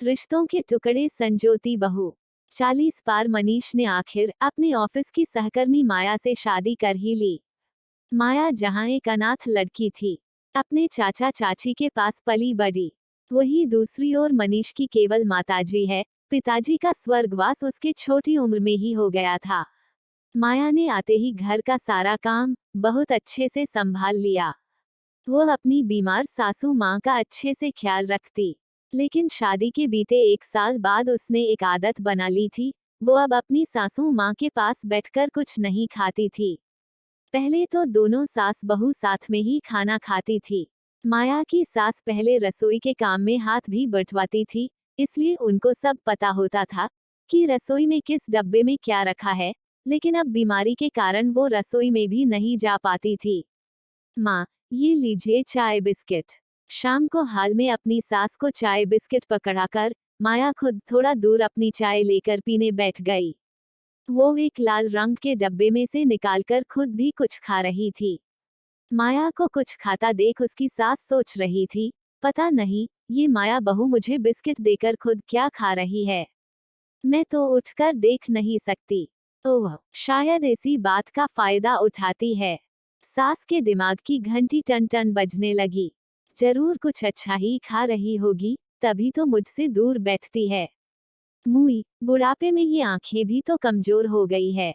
रिश्तों के टुकड़े संजोती बहू। 40 पार मनीष ने आखिर अपने ऑफिस की सहकर्मी माया से शादी कर ही ली। माया जहां एक अनाथ लड़की थी, अपने चाचा चाची के पास पली बड़ी, वही दूसरी ओर मनीष की केवल माताजी है। पिताजी का स्वर्गवास उसके छोटी उम्र में ही हो गया था। माया ने आते ही घर का सारा काम बहुत अच्छे से संभाल लिया। वो अपनी बीमार सासू माँ का अच्छे से ख्याल रखती। लेकिन शादी के बीते 1 साल बाद उसने एक आदत बना ली थी। वो अब अपनी सासू माँ के पास बैठकर कुछ नहीं खाती थी। पहले तो दोनों सास बहू साथ में ही खाना खाती थी। माया की सास पहले रसोई के काम में हाथ भी बंटवाती थी, इसलिए उनको सब पता होता था कि रसोई में किस डब्बे में क्या रखा है। लेकिन अब बीमारी के कारण वो रसोई में भी नहीं जा पाती थी। माँ, ये लीजिए चाय बिस्किट। शाम को हाल में अपनी सास को चाय बिस्किट पकड़ाकर माया खुद थोड़ा दूर अपनी चाय लेकर पीने बैठ गई। वो एक लाल रंग के डब्बे में से निकालकर खुद भी कुछ खा रही थी। माया को कुछ खाता देख उसकी सास सोच रही थी, पता नहीं ये माया बहू मुझे बिस्किट देकर खुद क्या खा रही है। मैं तो उठकर देख नहीं सकती। ओह, शायद इसी बात का फायदा उठाती है। सास के दिमाग की घंटी टन टन बजने लगी। जरूर कुछ अच्छा ही खा रही होगी, तभी तो मुझसे दूर बैठती है। मुई, बुढ़ापे में ये आंखें भी तो कमजोर हो गई है।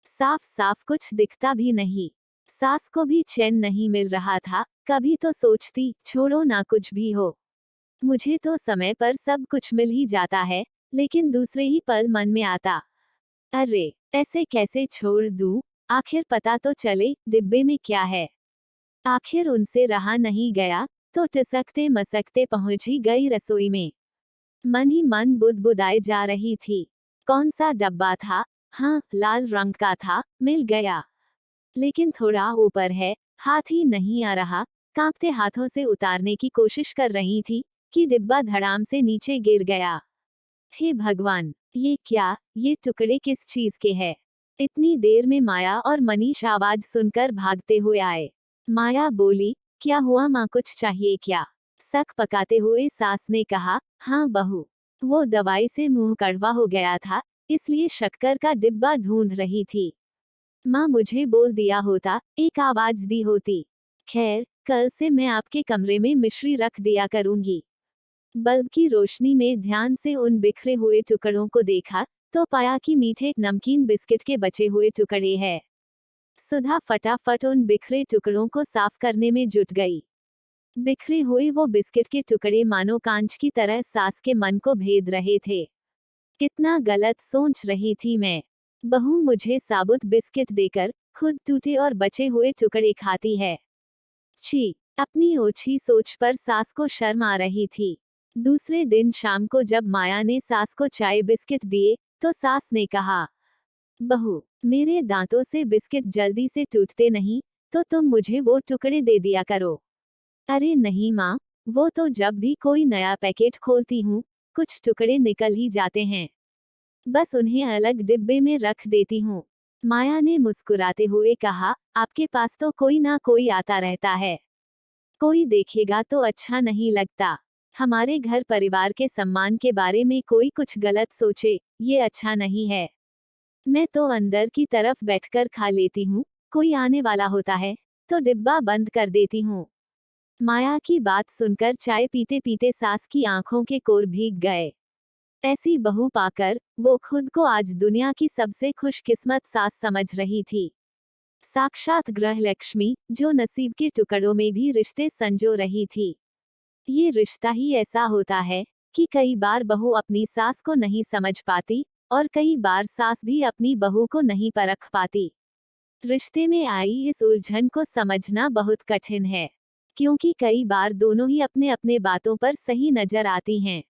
साफ साफ कुछ दिखता भी नहीं। सास को भी चैन नहीं मिल रहा था। कभी तो सोचती छोड़ो ना कुछ भी हो, मुझे तो समय पर सब कुछ मिल ही जाता है। लेकिन दूसरे ही पल मन में आता, अरे ऐसे कैसे छोड़ दूं, आखिर पता तो चले डिब्बे में क्या है। आखिर उनसे रहा नहीं गया, तो टिसकते मसकते पहुंच ही गई रसोई में। मन ही मन बुदबुदाए जा रही थी। कौन सा डब्बा था? हाँ, लाल रंग का था, मिल गया। लेकिन थोड़ा ऊपर है, हाथ ही नहीं आ रहा। कांपते हाथों से उतारने की कोशिश कर रही थी कि डिब्बा धड़ाम से नीचे गिर गया। हे भगवान, ये क्या, ये टुकड़े किस चीज के हैं? इतनी देर में माया और मनीष आवाज सुनकर भागते हुए आए। माया बोली, क्या हुआ माँ, कुछ चाहिए क्या? सक पकाते हुए सास ने कहा, हाँ बहू, वो दवाई से मुंह कड़वा हो गया था, इसलिए शक्कर का डिब्बा ढूंढ रही थी। माँ, मुझे बोल दिया होता, एक आवाज दी होती। खैर, कल से मैं आपके कमरे में मिश्री रख दिया करूंगी। बल्ब की रोशनी में ध्यान से उन बिखरे हुए टुकड़ों को देखा, तो पाया कि मीठे नमकीन बिस्किट के बचे हुए टुकड़े हैं। सुधा फटाफट उन बिखरे टुकड़ों को साफ करने में जुट गई। बिखरे हुए वो बिस्किट के टुकड़े मानो कांच की तरह सास के मन को भेद रहे थे। कितना गलत सोच रही थी मैं। बहू मुझे साबुत बिस्किट देकर खुद टूटे और बचे हुए टुकड़े खाती है। छी, अपनी ओछी सोच पर सास को शर्म आ रही थी। दूसरे दिन शाम को जब माया ने सास को चाय बिस्किट दिए, तो सास ने कहा, बहू, मेरे दांतों से बिस्किट जल्दी से टूटते नहीं, तो तुम मुझे वो टुकड़े दे दिया करो। अरे नहीं माँ, वो तो जब भी कोई नया पैकेट खोलती हूँ, कुछ टुकड़े निकल ही जाते हैं। बस उन्हें अलग डिब्बे में रख देती हूँ। माया ने मुस्कुराते हुए कहा, आपके पास तो कोई ना कोई आता रहता है। कोई देखेगा तो अच्छा नहीं लगता। हमारे घर परिवार के सम्मान के बारे में कोई कुछ गलत सोचे, ये अच्छा नहीं है। मैं तो अंदर की तरफ बैठकर खा लेती हूँ, कोई आने वाला होता है तो डिब्बा बंद कर देती हूँ। माया की बात सुनकर चाय पीते पीते सास की आंखों के कोर भीग गए। ऐसी बहू पाकर वो खुद को आज दुनिया की सबसे खुशकिस्मत सास समझ रही थी। साक्षात ग्रह लक्ष्मी, जो नसीब के टुकड़ों में भी रिश्ते संजो रही थी। ये रिश्ता ही ऐसा होता है कि कई बार बहू अपनी सास को नहीं समझ पाती, और कई बार सास भी अपनी बहू को नहीं परख पाती। रिश्ते में आई इस उलझन को समझना बहुत कठिन है, क्योंकि कई बार दोनों ही अपने अपने बातों पर सही नजर आती हैं।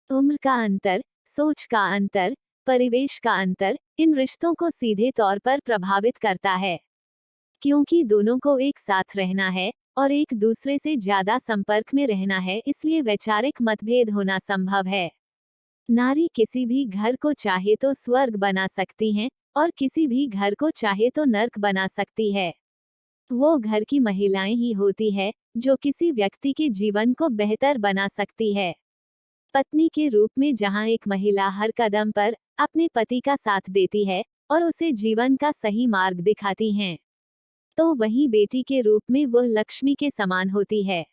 उम्र का अंतर, सोच का अंतर, परिवेश का अंतर इन रिश्तों को सीधे तौर पर प्रभावित करता है। क्योंकि दोनों को एक साथ रहना है और एक दूसरे से ज्यादा संपर्क में रहना है, इसलिए वैचारिक मतभेद होना संभव है। नारी किसी भी घर को चाहे तो स्वर्ग बना सकती हैं, और किसी भी घर को चाहे तो नर्क बना सकती है। वो घर की महिलाएं ही होती है जो किसी व्यक्ति के जीवन को बेहतर बना सकती है। पत्नी के रूप में जहां एक महिला हर कदम पर अपने पति का साथ देती है और उसे जीवन का सही मार्ग दिखाती हैं, तो वहीं बेटी के रूप में वह लक्ष्मी के समान होती है।